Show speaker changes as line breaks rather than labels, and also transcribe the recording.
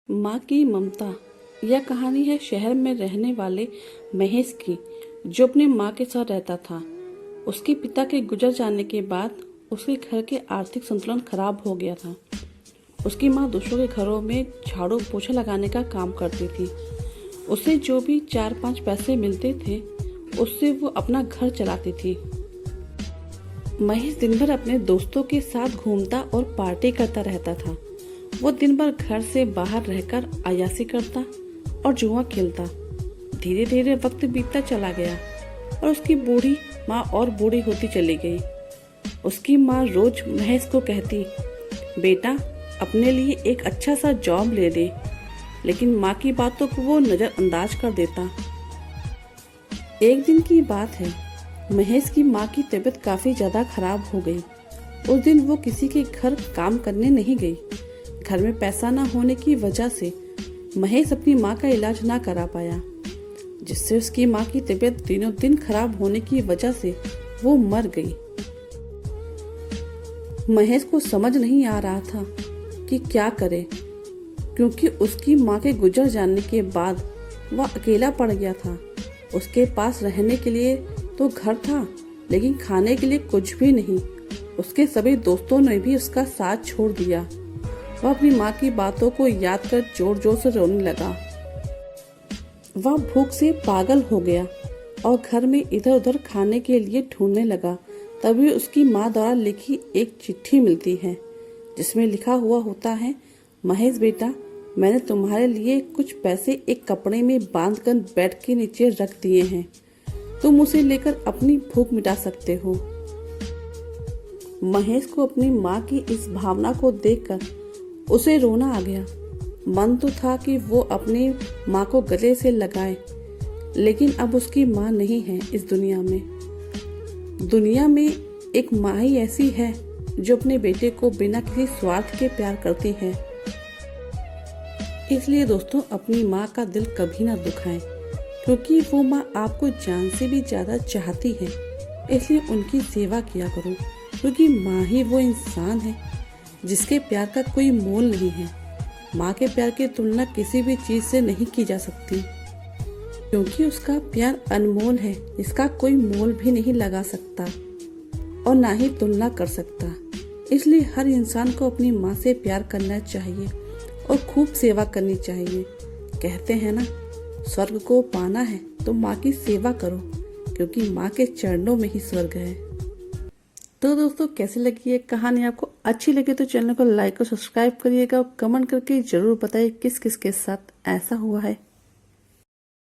माँ की ममता। यह कहानी है शहर में रहने वाले महेश की, जो अपनी माँ के साथ रहता था। उसके पिता के गुजर जाने के बाद उसके घर के आर्थिक संतुलन खराब हो गया था। उसकी माँ दूसरों के घरों में झाड़ू पोछा लगाने का काम करती थी। उसे जो भी 4-5 पैसे मिलते थे, उससे वो अपना घर चलाती थी। महेश दिन भर अपने दोस्तों के साथ घूमता और पार्टी करता रहता था। वो दिन भर घर से बाहर रहकर अय्याशी करता और जुआ खेलता। धीरे धीरे वक्त बीतता चला गया और उसकी बूढ़ी माँ और बूढ़ी होती चली गई। उसकी माँ रोज महेश को कहती, बेटा अपने लिए एक अच्छा सा जॉब ले ले, लेकिन माँ की बातों को वो नजरअंदाज कर देता। एक दिन की बात है, महेश की माँ की तबीयत काफी ज्यादा खराब हो गई। उस दिन वो किसी के घर काम करने नहीं गई। घर में पैसा न होने की वजह से महेश अपनी माँ का इलाज ना करा पाया, जिससे उसकी माँ की तबीयत दिनों दिन खराब होने की वजह से वो मर गई। महेश को समझ नहीं आ रहा था कि क्या करे, क्योंकि उसकी माँ के गुजर जाने के बाद वह अकेला पड़ गया था। उसके पास रहने के लिए तो घर था, लेकिन खाने के लिए कुछ भी नहीं। उसके सभी दोस्तों ने भी उसका साथ छोड़ दिया। वह अपनी माँ की बातों को याद कर जोर जोर से रोने लगा। वह भूख से पागल हो गया और घर में इधर उधर खाने के लिए ढूंढने लगा। तभी उसकी माँ द्वारा लिखी एक चिट्ठी मिलती है, जिसमें लिखा हुआ होता है, महेश बेटा, मैंने तुम्हारे लिए कुछ पैसे एक कपड़े में बांधकर बेड के नीचे रख दिए हैं। तुम उसे लेकर अपनी भूख मिटा सकते हो। महेश को अपनी माँ की इस भावना को देखकर उसे रोना आ गया। मन तो था कि वो अपनी माँ को गले से लगाए, लेकिन अब उसकी माँ नहीं है इस दुनिया में। दुनिया में एक माँ ही ऐसी है जो अपने बेटे को बिना किसी स्वार्थ के प्यार करती है। इसलिए दोस्तों, अपनी माँ का दिल कभी ना दुखाएं, क्योंकि वो माँ आपको जान से भी ज्यादा चाहती है। इसलिए उनकी सेवा किया करो, क्योंकि माँ ही वो इंसान है जिसके प्यार का कोई मोल नहीं है। माँ के प्यार की तुलना किसी भी चीज से नहीं की जा सकती, क्योंकि उसका प्यार अनमोल है, इसका कोई मोल भी नहीं लगा सकता और ना ही तुलना कर सकता। इसलिए हर इंसान को अपनी माँ से प्यार करना चाहिए और खूब सेवा करनी चाहिए। कहते हैं ना, स्वर्ग को पाना है तो माँ की सेवा करो, क्योंकि माँ के चरणों में ही स्वर्ग है। तो दोस्तों, कैसी लगी ये कहानी? आपको अच्छी लगे तो चैनल को लाइक और सब्सक्राइब करिएगा और कमेंट करके जरूर बताइए किस किस के साथ ऐसा हुआ है।